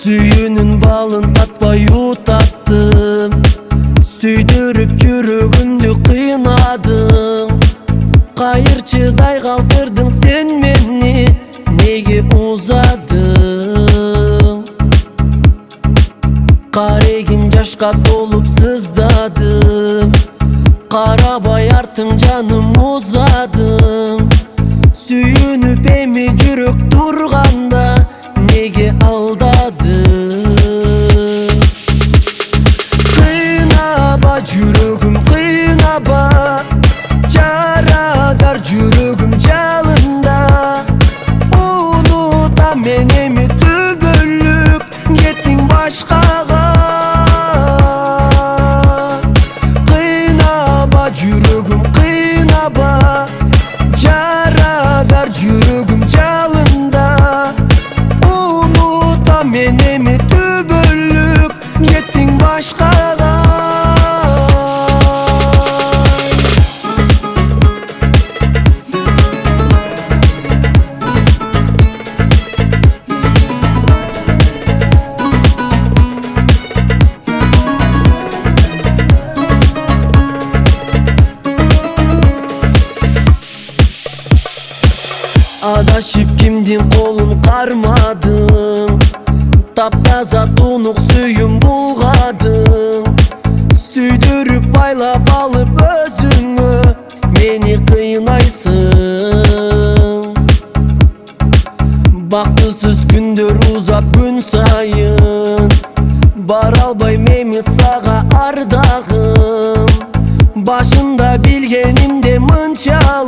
Suyunun balın tatpay utattım. Süydürüp жүрөгүмдү кыйнадың. Кайырчыдай калтырдың сен мени, неге узадың? Карегим жашка толуп сыздадым. Карабай артың жаным узадың. Сүйүнүп эми жүрөк турганда неге алдадың? Кыйнаба жүрөгүм, кыйнаба, жарадар жүрөгүм жалында. Унута мен эми түбөлүк кеттиң башкага. Кыйнаба жүрөгүм, кыйнаба, жарадар жүрөгүм жалында. Унута мен эми түбөлүк кеттиң башкага. Адашып кимдин колун кармадың. Таптаза тунук сүйүм булгадың. Сүйдүрүп байлап алып өзүңө мени кыйнайсың. Бактысыз күндөр узап күн сайын, бара албайм эми сага ардагым. Башында билгенимде мынчалык